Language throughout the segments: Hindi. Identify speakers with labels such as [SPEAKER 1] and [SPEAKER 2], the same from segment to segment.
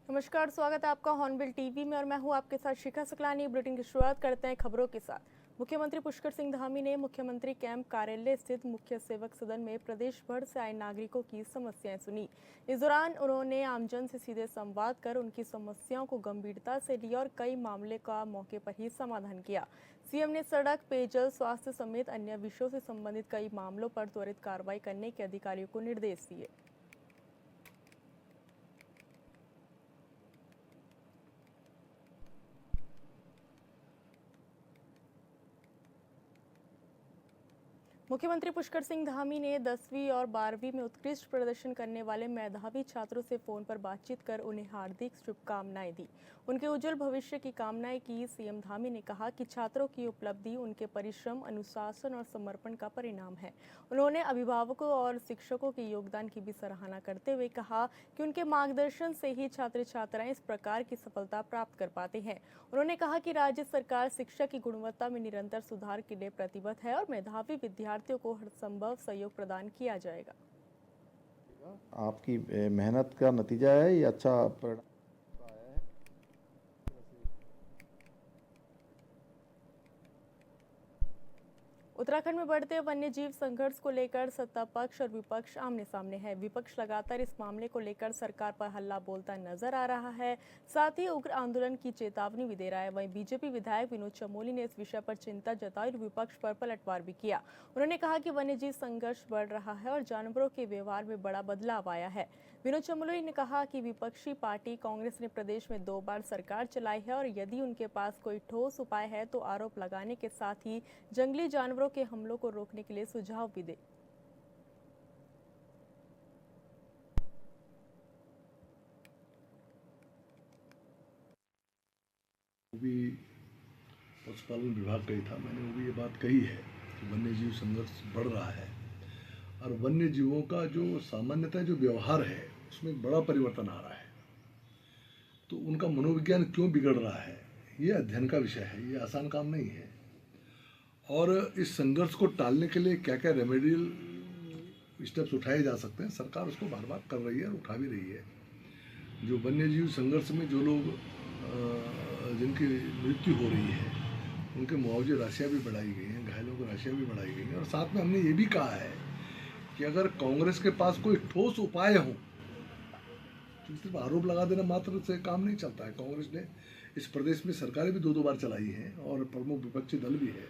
[SPEAKER 1] नमस्कार, स्वागत है आपका हॉर्नबिल टीवी में और मैं हूं आपके साथ शिखा सकलानी। बुलेटिन की शुरुआत करते हैं खबरों के साथ। मुख्यमंत्री पुष्कर सिंह धामी ने मुख्यमंत्री कैंप कार्यालय स्थित मुख्य सेवक सदन में प्रदेश भर से आए नागरिकों की समस्याएं सुनी। इस दौरान उन्होंने आमजन से सीधे संवाद कर उनकी समस्याओं को गंभीरता से लिया और कई मामले का मौके पर ही समाधान किया। सीएम ने सड़क, पेयजल, स्वास्थ्य समेत अन्य विषयों से संबंधित कई मामलों पर त्वरित कार्रवाई करने के अधिकारियों को निर्देश दिए। मुख्यमंत्री पुष्कर सिंह धामी ने 10वीं और 12वीं में उत्कृष्ट प्रदर्शन करने वाले मेधावी छात्रों से फोन पर बातचीत कर उन्हें हार्दिक शुभकामनाएं दी। उनके उज्जवल भविष्य की कामनाएं की। सीएम धामी ने कहा कि छात्रों की उपलब्धि उनके परिश्रम, अनुशासन और समर्पण का परिणाम है। उन्होंने अभिभावकों और शिक्षकों के योगदान की भी सराहना करते हुए कहा कि उनके मार्गदर्शन से ही छात्र छात्राएं इस प्रकार की सफलता प्राप्त कर पाते हैं। उन्होंने कहा कि राज्य सरकार शिक्षा की गुणवत्ता में निरंतर सुधार के लिए प्रतिबद्ध है और मेधावी विद्यार्थियों को हर संभव सहयोग प्रदान किया जाएगा।
[SPEAKER 2] आपकी मेहनत का नतीजा है, ये अच्छा परिणाम आया है।
[SPEAKER 1] उत्तराखंड में बढ़ते वन्य जीव संघर्ष को लेकर सत्ता पक्ष और विपक्ष आमने सामने है। विपक्ष लगातार इस मामले को लेकर सरकार पर हल्ला बोलता नजर आ रहा है, साथ ही उग्र आंदोलन की चेतावनी भी दे रहा है। वहीं बीजेपी विधायक विनोद चमोली ने इस विषय पर चिंता जताई और विपक्ष पर पलटवार भी किया। उन्होंने कहा कि वन्य जीव संघर्ष बढ़ रहा है और जानवरों के व्यवहार में बड़ा बदलाव आया है। विनोद चमोली ने कहा कि विपक्षी पार्टी कांग्रेस ने प्रदेश में 2 बार सरकार चलाई है और यदि उनके पास कोई ठोस उपाय है तो आरोप लगाने के साथ ही जंगली जानवरों के हमलों को रोकने के लिए सुझाव भी दे।
[SPEAKER 3] वो भी पशुपालन विभाग का ही था। मैंने वो भी ये बात कही है कि वन्य जीव संघर्ष बढ़ रहा है और वन्य जीवों का जो सामान्यतः जो व्यवहार है उसमें बड़ा परिवर्तन आ रहा है। तो उनका मनोविज्ञान क्यों बिगड़ रहा है, ये अध्ययन का विषय है, ये आसान काम नहीं है। और इस संघर्ष को टालने के लिए क्या क्या रेमेडियल स्टेप्स उठाए जा सकते हैं, सरकार उसको बार बार कर रही है और उठा भी रही है। जो वन्य जीव संघर्ष में जो लोग जिनकी मृत्यु हो रही है उनके मुआवजे राशियाँ भी बढ़ाई गई हैं, घायलों की राशियाँ भी बढ़ाई गई हैं। और साथ में हमने ये भी कहा है कि अगर कांग्रेस के पास कोई ठोस उपाय हो, तो सिर्फ आरोप लगा देना मात्र से काम नहीं चलता है। कांग्रेस ने इस प्रदेश में सरकारें भी 2 बार चलाई हैं और प्रमुख विपक्षी दल भी है,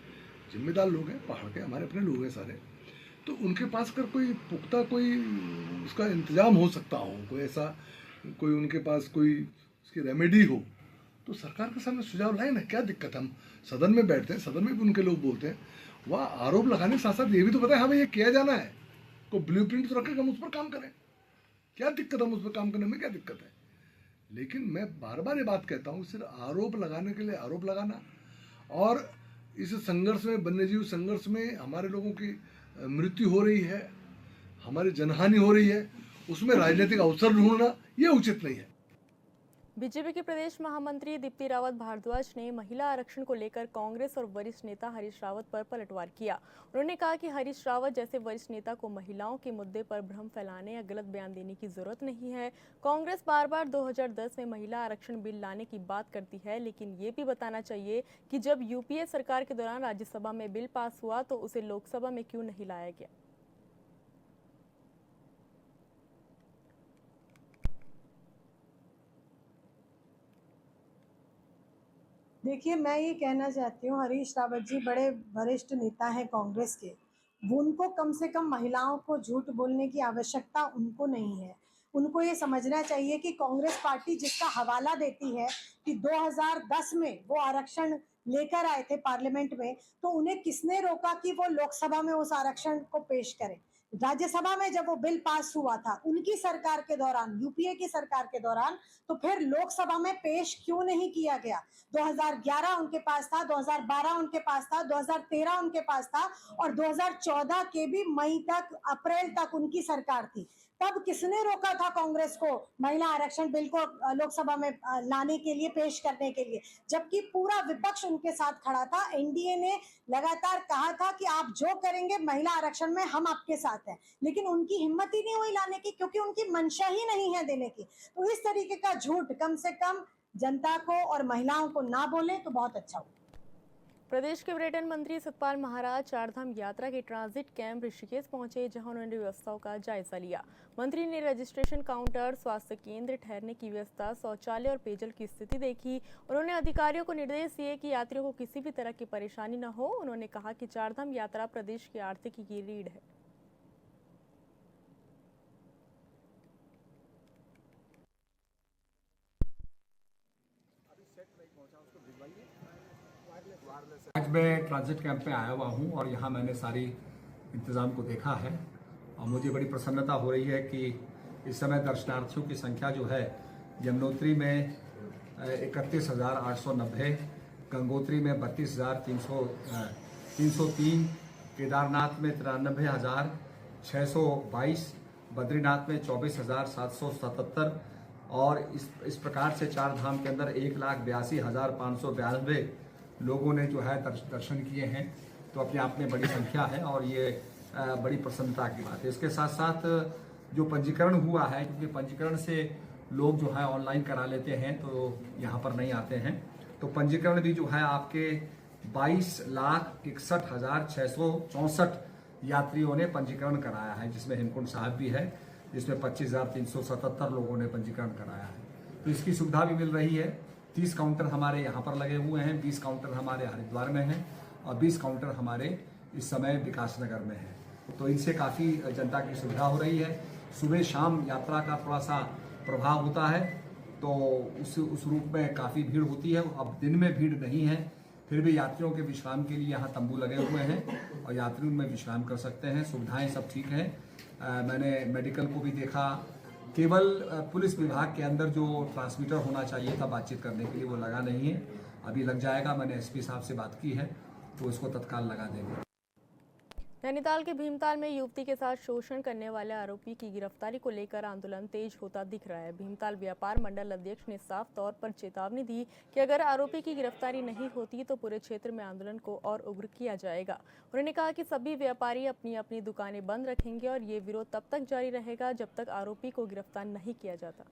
[SPEAKER 3] जिम्मेदार लोग हैं, पहाड़ के हमारे अपने लोग हैं सारे। तो उनके पास अगर कोई पुख्ता कोई उसका इंतजाम हो सकता हो, कोई ऐसा कोई उनके पास कोई उसकी रेमेडी हो, तो सरकार के सामने सुझाव लाए ना। क्या दिक्कत है, हम सदन में बैठते हैं, सदन में भी उनके लोग बोलते हैं। वह आरोप लगाने के साथ साथ ये भी तो पता है हमें ये किया जाना है, कोई ब्लूप्रिंट तो रखे हम उस पर काम करें। क्या दिक्कत है, हम उस पर काम करने में क्या दिक्कत है। लेकिन मैं बार बार ये बात कहता हूँ, सिर्फ आरोप लगाने के लिए आरोप लगाना और इस संघर्ष में, वन्यजीव संघर्ष में हमारे लोगों की मृत्यु हो रही है, हमारी जनहानि हो रही है, उसमें राजनीतिक अवसर ढूंढना ये उचित नहीं है।
[SPEAKER 1] बीजेपी के प्रदेश महामंत्री दीप्ति रावत भारद्वाज ने महिला आरक्षण को लेकर कांग्रेस और वरिष्ठ नेता हरीश रावत पर पलटवार किया। उन्होंने कहा कि हरीश रावत जैसे वरिष्ठ नेता को महिलाओं के मुद्दे पर भ्रम फैलाने या गलत बयान देने की जरूरत नहीं है। कांग्रेस बार बार 2010 में महिला आरक्षण बिल लाने की बात करती है, लेकिन ये भी बताना चाहिए कि जब यूपीए सरकार के दौरान राज्यसभा में बिल पास हुआ तो उसे लोकसभा में क्यों नहीं लाया गया।
[SPEAKER 4] देखिए, मैं ये कहना चाहती हूँ, हरीश रावत जी बड़े वरिष्ठ नेता हैं कांग्रेस के। उनको कम से कम महिलाओं को झूठ बोलने की आवश्यकता उनको नहीं है। उनको ये समझना चाहिए कि कांग्रेस पार्टी जिसका हवाला देती है कि 2010 में वो आरक्षण लेकर आए थे पार्लियामेंट में, तो उन्हें किसने रोका कि वो लोकसभा में उस आरक्षण को पेश करें। राज्यसभा में जब वो बिल पास हुआ था उनकी सरकार के दौरान, यूपीए की सरकार के दौरान, तो फिर लोकसभा में पेश क्यों नहीं किया गया। 2011 उनके पास था, 2012 उनके पास था, 2013 उनके पास था और 2014 के भी मई तक, अप्रैल तक उनकी सरकार थी। तब किसने रोका था कांग्रेस को महिला आरक्षण बिल को लोकसभा में लाने के लिए, पेश करने के लिए, जबकि पूरा विपक्ष उनके साथ खड़ा था। एनडीए ने लगातार कहा था कि आप जो करेंगे महिला आरक्षण में हम आपके साथ हैं, लेकिन उनकी हिम्मत ही नहीं हुई लाने की, क्योंकि उनकी मंशा ही नहीं है देने की। तो इस तरीके का झूठ कम से कम जनता को और महिलाओं को ना बोले तो बहुत अच्छा होगा।
[SPEAKER 1] प्रदेश के पर्यटन मंत्री सतपाल महाराज चारधाम यात्रा के ट्रांजिट कैंप ऋषिकेश पहुंचे, जहां उन्होंने व्यवस्थाओं का जायजा लिया। मंत्री ने रजिस्ट्रेशन काउंटर, स्वास्थ्य केंद्र, ठहरने की व्यवस्था, शौचालय और पेयजल की स्थिति देखी। उन्होंने अधिकारियों को निर्देश दिए कि यात्रियों को किसी भी तरह की परेशानी न हो। उन्होंने कहा कि चारधाम यात्रा प्रदेश की आर्थिकी की रीढ़ है।
[SPEAKER 5] आज मैं ट्रांजिट कैंप में आया हुआ हूं और यहां मैंने सारी इंतज़ाम को देखा है और मुझे बड़ी प्रसन्नता हो रही है कि इस समय दर्शनार्थियों की संख्या जो है यमुनोत्री में 31,890, गंगोत्री में 32,303, केदारनाथ में 93,622, बद्रीनाथ में 24,777 और इस प्रकार से चार धाम के अंदर 1,82,592 लोगों ने जो है दर्शन किए हैं। तो अपने आप में बड़ी संख्या है और ये बड़ी प्रसन्नता की बात है। इसके साथ साथ जो पंजीकरण हुआ है, क्योंकि पंजीकरण से लोग जो है ऑनलाइन करा लेते हैं तो यहाँ पर नहीं आते हैं, तो पंजीकरण भी जो है आपके 22,61,664 यात्रियों ने पंजीकरण कराया है, जिसमें हेमकुंड साहब भी है, जिसमें 25,377 लोगों ने पंजीकरण कराया है। तो इसकी सुविधा भी मिल रही है। 30 काउंटर हमारे यहाँ पर लगे हुए हैं, 20 काउंटर हमारे हरिद्वार में हैं और 20 काउंटर हमारे इस समय विकास नगर में हैं। तो इनसे काफ़ी जनता की सुविधा हो रही है। सुबह शाम यात्रा का थोड़ा सा प्रभाव होता है, तो उस रूप में काफ़ी भीड़ होती है। अब दिन में भीड़ नहीं है, फिर भी यात्रियों के विश्राम के लिए यहाँ तंबू लगे हुए हैं और यात्री उनमें विश्राम कर सकते हैं। सुविधाएँ सब ठीक हैं। मैंने मेडिकल को भी देखा। केवल पुलिस विभाग के अंदर जो ट्रांसमीटर होना चाहिए था बातचीत करने के लिए, वो लगा नहीं है। अभी लग जाएगा। मैंने एसपी साहब से बात की है तो इसको तत्काल लगा देंगे।
[SPEAKER 1] नैनीताल के भीमताल में युवती के साथ शोषण करने वाले आरोपी की गिरफ्तारी को लेकर आंदोलन तेज होता दिख रहा है। भीमताल व्यापार मंडल अध्यक्ष ने साफ तौर पर चेतावनी दी कि अगर आरोपी की गिरफ्तारी नहीं होती तो पूरे क्षेत्र में आंदोलन को और उग्र किया जाएगा। उन्होंने कहा कि सभी व्यापारी अपनी अपनी दुकानें बंद रखेंगे और ये विरोध तब तक जारी रहेगा जब तक आरोपी को गिरफ्तार नहीं किया जाता।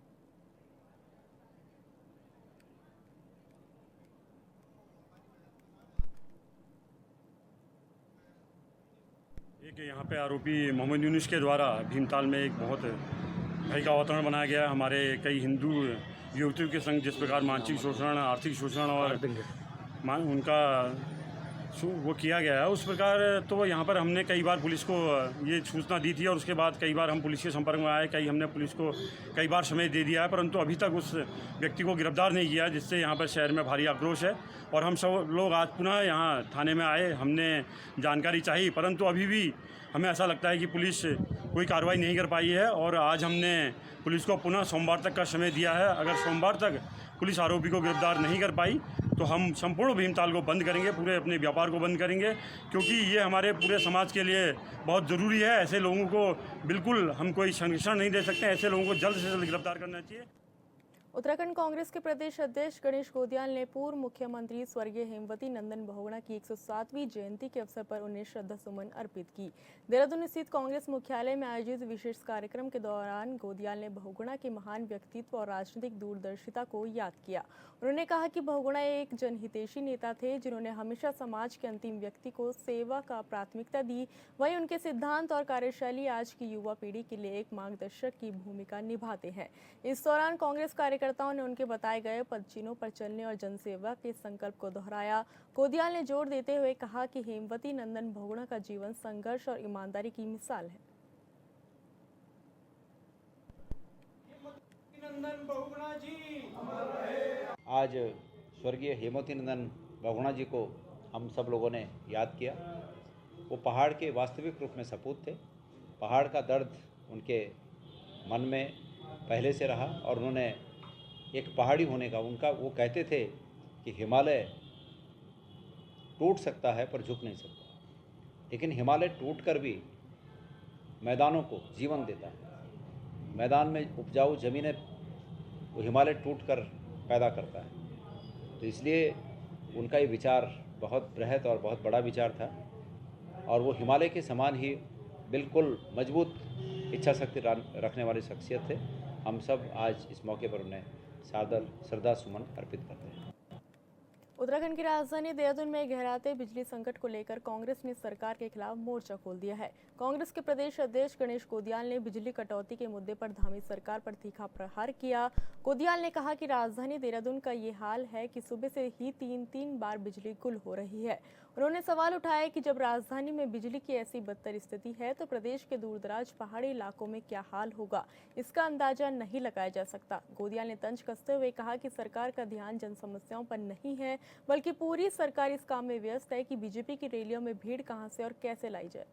[SPEAKER 6] एक यहाँ पे आरोपी मोहम्मद यूनुस के द्वारा भीमताल में एक बहुत भय का वातावरण बनाया गया है। हमारे कई हिंदू युवतियों के संग जिस प्रकार मानसिक शोषण, आर्थिक शोषण और उनका वो किया गया है, उस प्रकार तो यहाँ पर हमने कई बार पुलिस को ये सूचना दी थी और उसके बाद कई बार हम पुलिस के संपर्क में आए, हमने पुलिस को कई बार समय दे दिया है, परंतु अभी तक उस व्यक्ति को गिरफ्तार नहीं किया, जिससे यहाँ पर शहर में भारी आक्रोश है। और हम सब लोग आज पुनः यहाँ थाने में आए, हमने जानकारी चाहिए, परंतु अभी भी हमें ऐसा लगता है कि पुलिस कोई कार्रवाई नहीं कर पाई है। और आज हमने पुलिस को पुनः सोमवार तक का समय दिया है। अगर सोमवार तक पुलिस आरोपी को गिरफ्तार नहीं कर पाई तो हम संपूर्ण भीमताल को बंद करेंगे, पूरे अपने व्यापार को बंद करेंगे, क्योंकि ये हमारे पूरे समाज के लिए बहुत ज़रूरी है। ऐसे लोगों को बिल्कुल हम कोई संरक्षण नहीं दे सकते। ऐसे लोगों को जल्द से जल्द गिरफ्तार करना चाहिए।
[SPEAKER 1] उत्तराखंड कांग्रेस के प्रदेश अध्यक्ष गणेश गोदियाल ने पूर्व मुख्यमंत्री स्वर्गीय हेमवती नंदन बहुगुणा की 107वीं जयंती के अवसर पर उन्हें श्रद्धासुमन अर्पित की। देहरादून स्थित कांग्रेस मुख्यालय में आयोजित विशेष कार्यक्रम के दौरान गोदियाल ने बहुगुणा के महान व्यक्तित्व और राजनीतिक दूरदर्शिता को याद किया। उन्होंने कहा कि बहुगुणा एक जनहितैषी नेता थे, जिन्होंने हमेशा समाज के अंतिम व्यक्ति को सेवा का प्राथमिकता दी। वहीं उनके सिद्धांत और कार्यशैली आज की युवा पीढ़ी के लिए एक मार्गदर्शक की भूमिका निभाते हैं। इस दौरान कांग्रेस कार्यकर्ताओं ने उनके बताए गए पदचिन्हों पर चलने और जनसेवा के संकल्प को दोहराया। गोदियाल ने जोर देते हुए कहा कि हेमवती नंदन बहुगुणा का जीवन संघर्ष और ईमानदारी की मिसाल है।
[SPEAKER 7] आज स्वर्गीय हेमवती नंदन बहुगुणा जी को हम सब लोगों ने याद किया। वो पहाड़ के वास्तविक रूप में सपूत थे। पहाड़ का दर्द उनके मन में पहले से रहा और उन्होंने एक पहाड़ी होने का वो कहते थे कि हिमालय टूट सकता है पर झुक नहीं सकता, लेकिन हिमालय टूटकर भी मैदानों को जीवन देता है। मैदान में उपजाऊ ज़मीनें वो हिमालय टूट कर पैदा करता है। तो इसलिए उनका ये विचार बहुत बृहत और बहुत बड़ा विचार था और वो हिमालय के समान ही बिल्कुल मजबूत इच्छा शक्ति रखने वाली शख्सियत थे। हम सब आज इस मौके पर उन्हें श्रद्धा सुमन अर्पित करते हैं।
[SPEAKER 1] उत्तराखंड की राजधानी देहरादून में गहराते बिजली संकट को लेकर कांग्रेस ने सरकार के खिलाफ मोर्चा खोल दिया है। कांग्रेस के प्रदेश अध्यक्ष गणेश कोदियाल ने बिजली कटौती के मुद्दे पर धामी सरकार पर तीखा प्रहार किया। कोदियाल ने कहा कि राजधानी देहरादून का ये हाल है कि सुबह से ही तीन बार बिजली गुल हो रही है। उन्होंने सवाल उठाया कि जब राजधानी में बिजली की ऐसी बदतर स्थिति है तो प्रदेश के दूरदराज पहाड़ी इलाकों में क्या हाल होगा, इसका अंदाजा नहीं लगाया जा सकता। कोदियाल ने तंज कसते हुए कहा कि सरकार का ध्यान जन समस्याओं पर नहीं है, बल्कि पूरी सरकार इस काम में व्यस्त है कि बीजेपी की रैलियों में भीड़ कहां से और कैसे लाई जाए।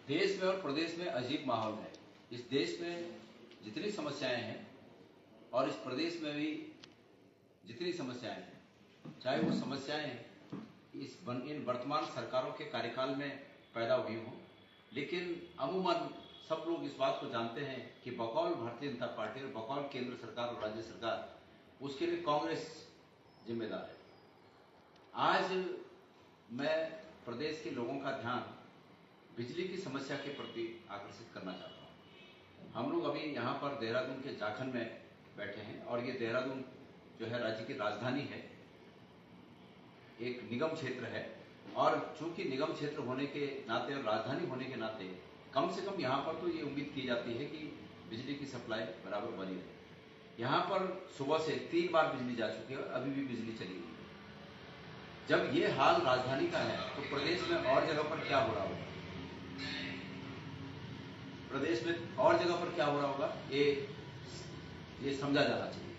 [SPEAKER 8] देश में और प्रदेश में अजीब माहौल है। इस देश में जितनी समस्याएं हैं और इस प्रदेश में भी जितनी समस्याएं हैं, चाहे वो समस्याएं इन वर्तमान सरकारों के कार्यकाल में पैदा हुई हों, लेकिन अमूमन सब लोग इस बात को जानते हैं कि बकौल भारतीय जनता पार्टी और बकौल केंद्र सरकार और राज्य सरकार, उसके लिए कांग्रेस जिम्मेदार है। आज मैं प्रदेश के लोगों का ध्यान बिजली की समस्या के प्रति आकर्षित करना चाहता हूँ। हम लोग अभी यहाँ पर देहरादून के जाखन में बैठे हैं और ये देहरादून जो है राज्य की राजधानी है, एक निगम क्षेत्र है और चूंकि निगम क्षेत्र होने के नाते और राजधानी होने के नाते कम से कम यहाँ पर तो ये उम्मीद की जाती है कि बिजली की सप्लाई बराबर बनी रहे। यहाँ पर सुबह से 3 बार बिजली जा चुकी है और अभी भी बिजली चली हुई है। जब ये हाल राजधानी का है तो प्रदेश में और जगह पर क्या हो रहा होगा, प्रदेश में और जगह पर क्या हो रहा होगा, ये समझा जाना चाहिए।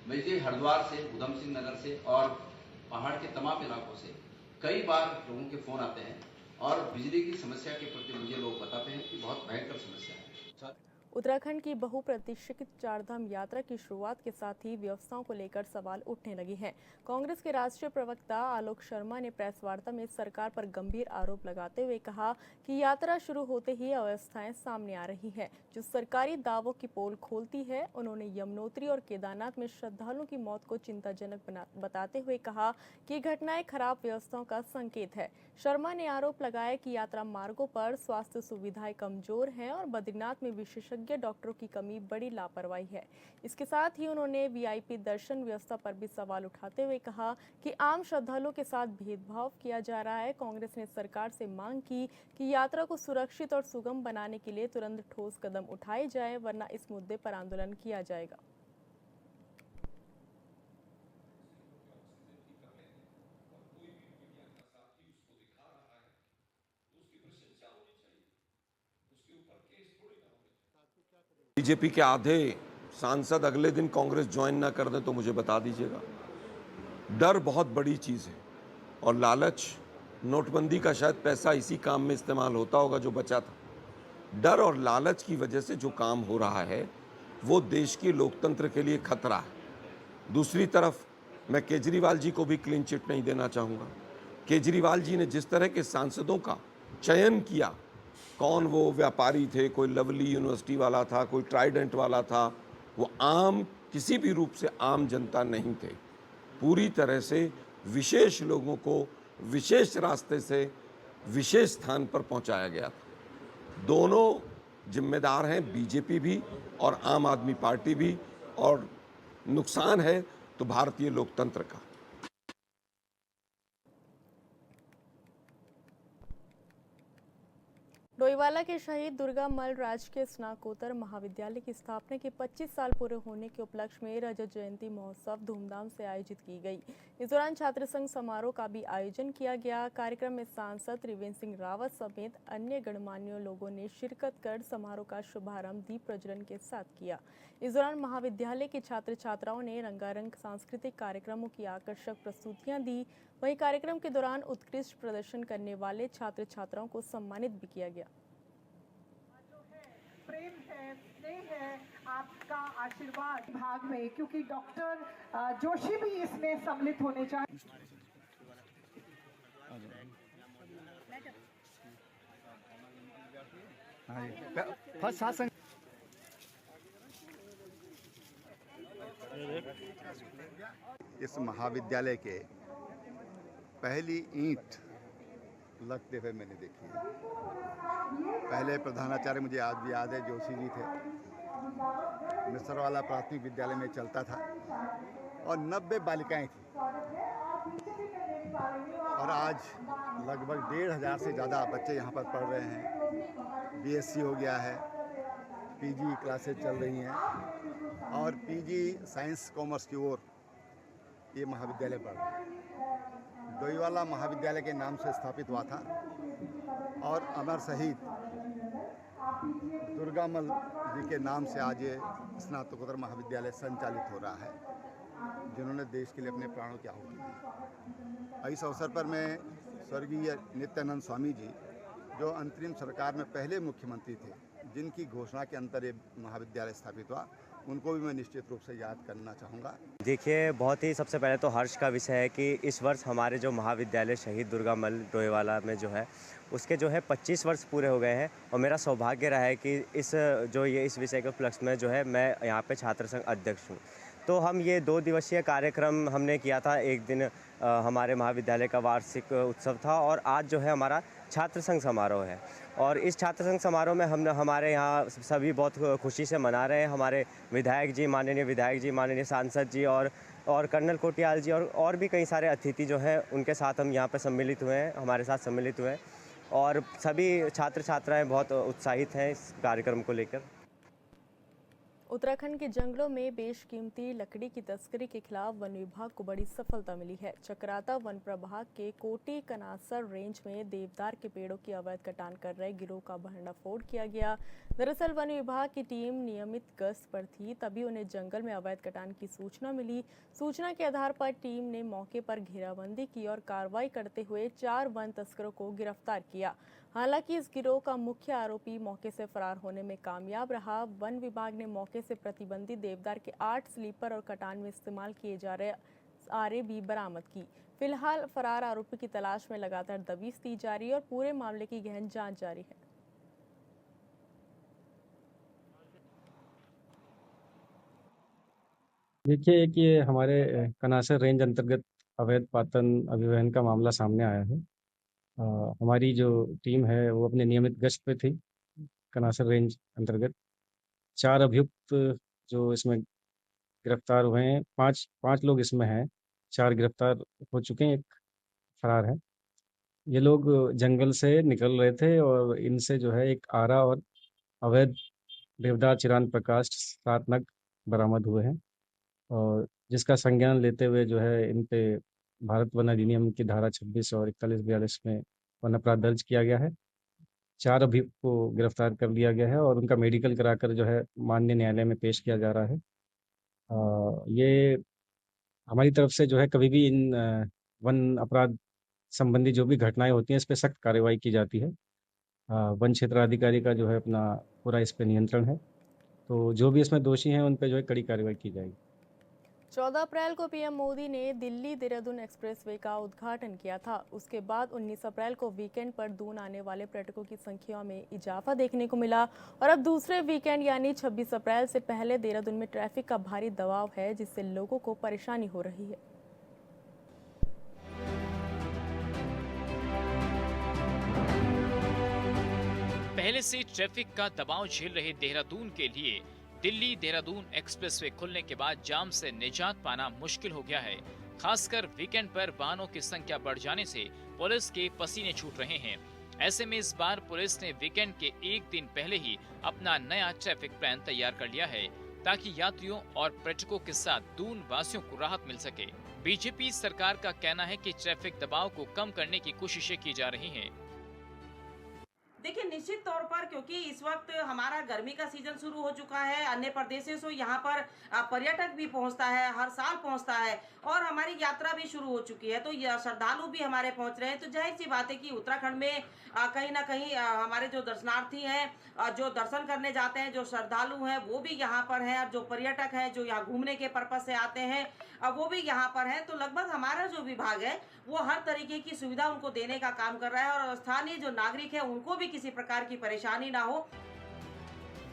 [SPEAKER 8] मुझे हरिद्वार से, उधम सिंह नगर से और पहाड़ के तमाम इलाकों से कई बार लोगों के फोन आते हैं और बिजली की समस्या के प्रति मुझे लोग बताते हैं कि बहुत भयंकर समस्या है।
[SPEAKER 1] उत्तराखंड की बहुप्रतीक्षित चारधाम यात्रा की शुरुआत के साथ ही व्यवस्थाओं को लेकर सवाल उठने लगे हैं। कांग्रेस के राष्ट्रीय प्रवक्ता आलोक शर्मा ने प्रेस वार्ता में सरकार पर गंभीर आरोप लगाते हुए कहा कि यात्रा शुरू होते ही अव्यवस्थाएं सामने आ रही हैं, जो सरकारी दावों की पोल खोलती है। उन्होंने यमुनोत्री और केदारनाथ में श्रद्धालुओं की मौत को चिंताजनक बताते हुए कहा कि घटनाएं खराब व्यवस्थाओं का संकेत है। शर्मा ने आरोप लगाया कि यात्रा मार्गों पर स्वास्थ्य सुविधाएं कमजोर हैं और बद्रीनाथ में विशेषज्ञ डॉक्टरों की कमी बड़ी लापरवाही है। इसके साथ ही उन्होंने वीआईपी दर्शन व्यवस्था पर भी सवाल उठाते हुए कहा कि आम श्रद्धालुओं के साथ भेदभाव किया जा रहा है। कांग्रेस ने सरकार से मांग की कि यात्रा को सुरक्षित और सुगम बनाने के लिए तुरंत ठोस कदम उठाए जाए, वरना इस मुद्दे पर आंदोलन किया जाएगा।
[SPEAKER 9] बीजेपी के आधे सांसद अगले दिन कांग्रेस ज्वाइन ना कर दें तो मुझे बता दीजिएगा। डर बहुत बड़ी चीज़ है और लालच, नोटबंदी का शायद पैसा इसी काम में इस्तेमाल होता होगा जो बचा था। डर और लालच की वजह से जो काम हो रहा है वो देश के लोकतंत्र के लिए खतरा है। दूसरी तरफ मैं केजरीवाल जी को भी क्लीन चिट नहीं देना चाहूँगा। केजरीवाल जी ने जिस तरह के सांसदों का चयन किया, कौन वो व्यापारी थे, कोई लवली यूनिवर्सिटी वाला था, कोई ट्राइडेंट वाला था, वो आम किसी भी रूप से आम जनता नहीं थे। पूरी तरह से विशेष लोगों को विशेष रास्ते से विशेष स्थान पर पहुंचाया गया था। दोनों जिम्मेदार हैं, बीजेपी भी और आम आदमी पार्टी भी, और नुकसान है तो भारतीय लोकतंत्र का।
[SPEAKER 1] डोईवाला के शहीद दुर्गा मल राजकीय स्नातकोत्तर महाविद्यालय की स्थापना के 25 साल पूरे होने के उपलक्ष्य में रजत जयंती महोत्सव धूमधाम से आयोजित की गई। इस दौरान छात्र संघ समारोह का भी आयोजन किया गया। कार्यक्रम में सांसद त्रिवेंद्र सिंह रावत समेत अन्य गणमान्य लोगों ने शिरकत कर समारोह का शुभारंभ दीप प्रज्वलन के साथ किया। इस दौरान महाविद्यालय के छात्र छात्राओं ने रंगारंग सांस्कृतिक कार्यक्रमों की आकर्षक प्रस्तुतियां दी। वहीं कार्यक्रम के दौरान उत्कृष्ट प्रदर्शन करने वाले छात्र छात्राओं को सम्मानित भी किया गया।
[SPEAKER 10] प्रेम है, स्नेह है, आपका आशीर्वाद भाग में, क्योंकि डॉक्टर जोशी भी इसमें सम्मिलित होने चाहिए।
[SPEAKER 11] फर्स्ट सत्संग
[SPEAKER 12] इस महाविद्यालय के पहली ईंट लगते हुए मैंने देखी है। पहले प्रधानाचार्य मुझे आज भी याद है, जोशी जी थे। मिसरवाला प्राथमिक विद्यालय में चलता था और 90 बालिकाएं थी और आज लगभग 1500 से ज़्यादा बच्चे यहाँ पर पढ़ रहे हैं। बीएससी हो गया है, पीजी क्लासेस चल रही हैं और पीजी साइंस कॉमर्स की ओर ये महाविद्यालय बढ़ रहा है। डोईवाला महाविद्यालय के नाम से स्थापित हुआ था और अमर शहीद दुर्गामल जी के नाम से आज ये स्नातकोत्तर महाविद्यालय संचालित हो रहा है, जिन्होंने देश के लिए अपने प्राणों की आहुति दी। इस अवसर पर मैं स्वर्गीय नित्यानंद स्वामी जी, जो अंतरिम सरकार में पहले मुख्यमंत्री थे, जिनकी घोषणा के अंतर ये महाविद्यालय स्थापित हुआ, उनको भी मैं निश्चित रूप से याद करना चाहूँगा।
[SPEAKER 13] देखिए, बहुत ही सबसे पहले तो हर्ष का विषय है कि इस वर्ष हमारे जो महाविद्यालय शहीद दुर्गामल डोईवाला में जो है उसके जो है 25 वर्ष पूरे हो गए हैं और मेरा सौभाग्य रहा है कि इस विषय के उपलक्ष्य में जो है मैं यहाँ पे छात्र संघ अध्यक्ष हूँ। तो हम ये 2 दिवसीय कार्यक्रम हमने किया था। एक दिन हमारे महाविद्यालय का वार्षिक उत्सव था और आज जो है हमारा छात्र संघ समारोह है और इस छात्र संघ समारोह में हमारे यहाँ सभी बहुत खुशी से मना रहे हैं। हमारे विधायक जी, माननीय विधायक जी, माननीय सांसद जी और कर्नल कोटियाल जी और भी कई सारे अतिथि जो हैं उनके साथ हम यहाँ पर सम्मिलित हुए हैं, हमारे साथ सम्मिलित हुए हैं और सभी छात्र छात्राएँ बहुत उत्साहित हैं इस कार्यक्रम को लेकर।
[SPEAKER 1] उत्तराखंड के जंगलों में बेशकीमती लकड़ी की तस्करी के खिलाफ वन विभाग को बड़ी सफलता मिली है। चक्राता वन प्रभाग के कोटी कनासर रेंज में देवदार के पेड़ों की अवैध कटान कर रहे गिरोह का भंडाफोड़ किया गया। दरअसल वन विभाग की टीम नियमित गश्त पर थी, तभी उन्हें जंगल में अवैध कटान की सूचना मिली। सूचना के आधार पर टीम ने मौके पर घेराबंदी की और कार्रवाई करते हुए 4 वन तस्करों को गिरफ्तार किया। हालांकि इस गिरोह का मुख्य आरोपी मौके से फरार होने में कामयाब रहा। वन विभाग ने मौके से प्रतिबंधित देवदार के 8 स्लीपर और कटान में इस्तेमाल किए जा रहे आरे भी बरामद की। फिलहाल फरार आरोपी की तलाश में लगातार दबिश दी जा रही है और पूरे मामले की गहन जांच जारी है।
[SPEAKER 14] देखिए कि ये हमारे कनासर रेंज अंतर्गत अवैध पातन अभिवहन का मामला सामने आया है। हमारी जो टीम है वो अपने नियमित गश्त पे थी। कनासर रेंज अंतर्गत 4 अभियुक्त जो इसमें गिरफ्तार हुए हैं, 5 लोग इसमें हैं, 4 गिरफ्तार हो चुके हैं, 1 फरार है। ये लोग जंगल से निकल रहे थे और इनसे जो है एक आरा और अवैध देवदार चिरान प्रकाश 7 नग बरामद हुए हैं और जिसका संज्ञान लेते हुए जो है इन पे भारत वन अधिनियम की धारा 26 और 41-42 में वन अपराध दर्ज किया गया है। 4 अभियुक्त को गिरफ्तार कर लिया गया है और उनका मेडिकल कराकर जो है माननीय न्यायालय में पेश किया जा रहा है। ये हमारी तरफ से जो है कभी भी इन वन अपराध संबंधी जो भी घटनाएं होती हैं इस पर सख्त कार्रवाई की जाती है। वन क्षेत्राधिकारी का जो है अपना पूरा इस पर नियंत्रण है, तो जो भी इसमें दोषी हैं उन पर जो है कड़ी कार्रवाई की जाएगी।
[SPEAKER 1] 14 अप्रैल को पीएम मोदी ने दिल्ली देहरादून एक्सप्रेसवे का उद्घाटन किया था। उसके बाद 19 अप्रैल को वीकेंड पर दून आने वाले पर्यटकों की संख्या में इजाफा देखने को मिला और अब दूसरे वीकेंड यानी 26 अप्रैल से पहले देहरादून में ट्रैफिक का भारी दबाव है, जिससे लोगों को परेशानी हो रही है।
[SPEAKER 15] पहले से ट्रैफिक का दबाव झेल रहे देहरादून के लिए दिल्ली देहरादून एक्सप्रेसवे खुलने के बाद जाम से निजात पाना मुश्किल हो गया है। खासकर वीकेंड पर वाहनों की संख्या बढ़ जाने से पुलिस के पसीने छूट रहे हैं। ऐसे में इस बार पुलिस ने वीकेंड के एक दिन पहले ही अपना नया ट्रैफिक प्लान तैयार कर लिया है, ताकि यात्रियों और पर्यटकों के साथ दून वासियों को राहत मिल सके। बीजेपी सरकार का कहना है कि ट्रैफिक दबाव को कम करने की कोशिशें की जा रही हैं।
[SPEAKER 16] देखिए, निश्चित तौर पर क्योंकि इस वक्त हमारा गर्मी का सीजन शुरू हो चुका है, अन्य प्रदेशों से यहाँ पर पर्यटक भी पहुँचता है, हर साल पहुँचता है और हमारी यात्रा भी शुरू हो चुकी है, तो श्रद्धालु भी हमारे पहुँच रहे हैं। तो जाहिर सी बात है कि उत्तराखंड में कहीं ना कहीं हमारे जो दर्शनार्थी हैं, जो दर्शन करने जाते हैं, जो श्रद्धालु हैं वो भी यहाँ पर हैं और जो पर्यटक हैं जो यहाँ घूमने के पर्पज से आते हैं वो भी यहाँ पर हैं। तो लगभग हमारा जो विभाग है वो हर तरीके की सुविधा उनको देने का काम कर रहा है और स्थानीय जो नागरिक है उनको भी किसी प्रकार की परेशानी ना हो।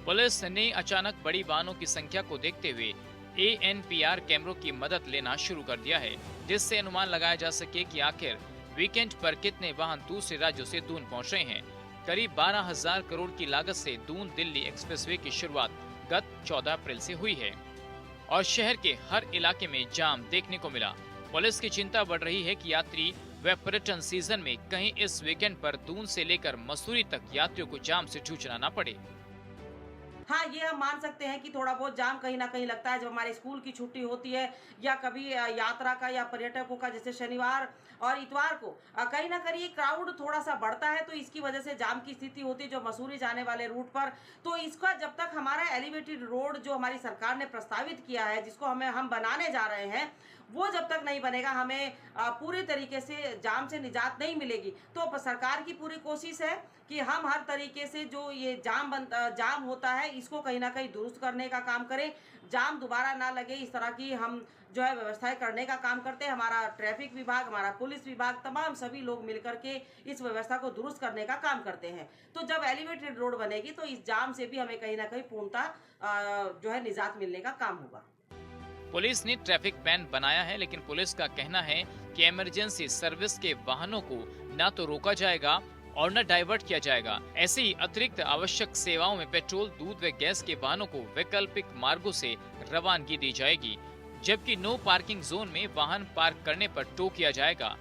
[SPEAKER 15] पुलिस ने अचानक बड़ी वाहनों की संख्या को देखते हुए ANPR कैमरों की मदद लेना शुरू कर दिया है, जिससे अनुमान लगाया जा सके कि आखिर वीकेंड पर कितने वाहन दूसरे राज्यों से दून पहुंच रहे हैं। करीब 12,000 करोड़ की लागत से दून दिल्ली एक्सप्रेसवे की शुरुआत गत 14 अप्रैल से हुई है और शहर के हर इलाके में जाम देखने को मिला। पुलिस की चिंता बढ़ रही है कि यात्री व पर्यटन सीजन में कहीं इस वीकेंड पर दून से लेकर मसूरी तक यात्रियों को जाम से जूझना न पड़े।
[SPEAKER 16] हाँ, ये हम मान सकते हैं कि थोड़ा बहुत जाम कहीं ना कहीं लगता है जब हमारे स्कूल की छुट्टी होती है या कभी यात्रा का या पर्यटकों का, जैसे शनिवार और इतवार को कहीं ना कहीं क्राउड थोड़ा सा बढ़ता है, तो इसकी वजह से जाम की स्थिति होती है जो मसूरी जाने वाले रूट पर। तो इसका जब तक हमारा एलिवेटेड रोड जो हमारी सरकार ने प्रस्तावित किया है, जिसको हम बनाने जा रहे हैं, वो जब तक नहीं बनेगा हमें पूरी तरीके से जाम से निजात नहीं मिलेगी। तो सरकार की पूरी कोशिश है कि हम हर तरीके से जो ये जाम होता है इसको कहीं ना कहीं दुरुस्त करने का काम करें, जाम दोबारा ना लगे, इस तरह की हम जो है व्यवस्थाएं करने का काम करते हैं। हमारा ट्रैफिक विभाग, हमारा पुलिस विभाग, तमाम सभी लोग मिलकर के इस व्यवस्था को दुरुस्त करने का काम करते हैं। तो जब एलिवेटेड रोड बनेगी तो इस जाम से भी हमें कहीं ना कहीं पूर्णतः जो है निजात मिलने का काम होगा।
[SPEAKER 15] पुलिस ने ट्रैफिक बैन बनाया है, लेकिन पुलिस का कहना है कि इमरजेंसी सर्विस के वाहनों को न तो रोका जाएगा और न डाइवर्ट किया जाएगा। ऐसे ही अतिरिक्त आवश्यक सेवाओं में पेट्रोल, दूध व गैस के वाहनों को वैकल्पिक मार्गों से रवानगी दी जाएगी, जबकि नो पार्किंग जोन में वाहन पार्क करने पर टो किया जाएगा।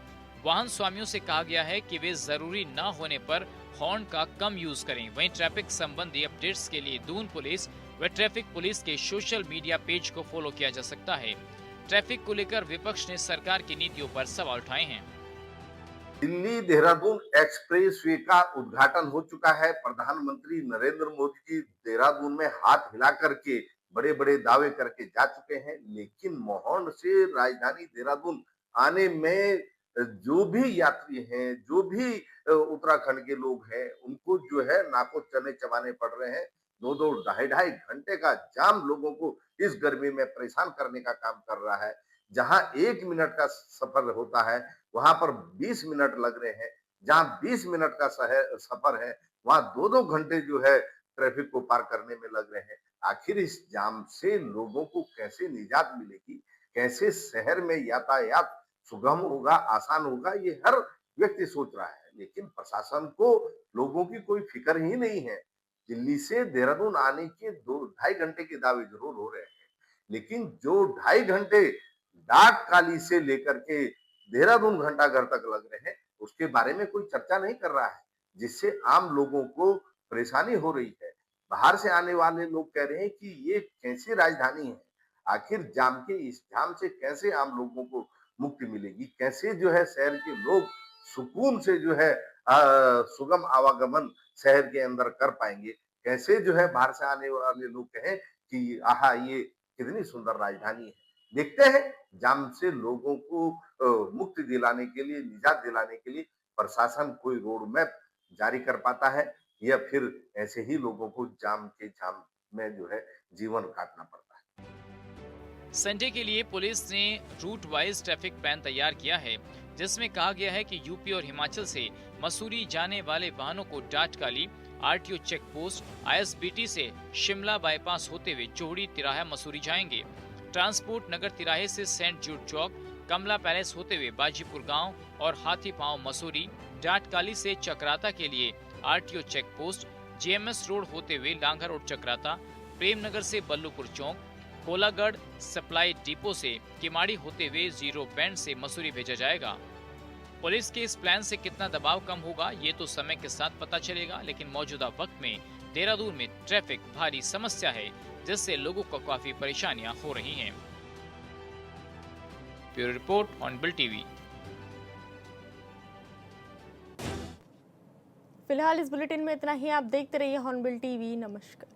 [SPEAKER 15] वाहन स्वामियों से कहा गया है कि वे जरूरी न होने पर हॉर्न का कम यूज करें। वहीं ट्रैफिक संबंधी अपडेट्स के लिए दून पुलिस व ट्रैफिक पुलिस के सोशल मीडिया पेज को फॉलो किया जा सकता है। ट्रैफिक को लेकर विपक्ष ने सरकार की नीतियों पर सवाल उठाए हैं।
[SPEAKER 11] दिल्ली देहरादून एक्सप्रेसवे का उद्घाटन हो चुका है। प्रधानमंत्री नरेंद्र मोदी जी देहरादून में हाथ हिला करके बड़े बड़े दावे करके जा चुके हैं, लेकिन मोहाली से राजधानी देहरादून आने में जो भी यात्री हैं, जो भी उत्तराखंड के लोग हैं, उनको जो है नाको चने चबाने पड़ रहे हैं। 2-2, ढाई-ढाई घंटे का जाम लोगों को इस गर्मी में परेशान करने का काम कर रहा है। जहां 1 मिनट का सफर होता है वहां पर 20 मिनट लग रहे हैं। जहां 20 मिनट का सफर है वहां 2-2 घंटे जो है ट्रैफिक को पार करने में लग रहे हैं। आखिर इस जाम से लोगों को कैसे निजात मिलेगी, कैसे शहर में यातायात सुगम होगा, आसान होगा, ये हर व्यक्ति सोच रहा है, लेकिन प्रशासन को लोगों की कोई फिक्र ही नहीं है। दिल्ली से देहरादून आने के 2-ढाई घंटे के दावे जरूर हो रहे हैं, लेकिन जो 2.5 घंटे डाक काली से लेकर के देहरादून घंटा घर तक लग रहे हैं, उसके बारे में कोई चर्चा नहीं कर रहा है, जिससे आम लोगों को परेशानी हो रही है। बाहर से आने वाले लोग कह रहे हैं कि ये कैसी राजधानी है, आखिर इस जाम से कैसे आम लोगों को मुक्ति मिलेगी, कैसे जो है शहर के लोग सुकून से जो है सुगम आवागमन शहर के अंदर कर पाएंगे, कैसे जो है बाहर से आने वाले लोग कहें कि आहा ये कितनी सुंदर राजधानी है। देखते हैं जाम से लोगों को मुक्ति दिलाने के लिए, निजात दिलाने के लिए प्रशासन कोई रोड मैप जारी कर पाता है या फिर ऐसे ही लोगों को जाम में जो है जीवन काटना पड़ता है।
[SPEAKER 15] संडे के लिए पुलिस ने रूट वाइज ट्रैफिक प्लान तैयार किया है, जिसमें कहा गया है कि यूपी और हिमाचल से मसूरी जाने वाले वाहनों को Datkali, RTO check post, ISBT से शिमला बाईपास होते हुए जोहड़ी तिराहा मसूरी जाएंगे। ट्रांसपोर्ट नगर तिराहे से सेंट जूड चौक, कमला पैलेस होते हुए बाजीपुर गांव और हाथी पांव मसूरी, डाटकाली से चक्राता के लिए RTO check post, GMS road होते हुए लांघा रोड चक्राता, प्रेमनगर से बल्लूपुर चौक, कोलागढ़ सप्लाई डिपो से किमाड़ी होते हुए जीरो बैंड से मसूरी भेजा जाएगा। पुलिस के इस प्लान से कितना दबाव कम होगा ये तो समय के साथ पता चलेगा, लेकिन मौजूदा वक्त में देहरादून में ट्रैफिक भारी समस्या है, जिससे लोगों को काफी परेशानियां हो रही हैं। Bureau report, hornbill TV.
[SPEAKER 1] फिलहाल इस बुलेटिन में इतना ही। आप देखते रहिए हॉर्नबिल टीवी। नमस्कार।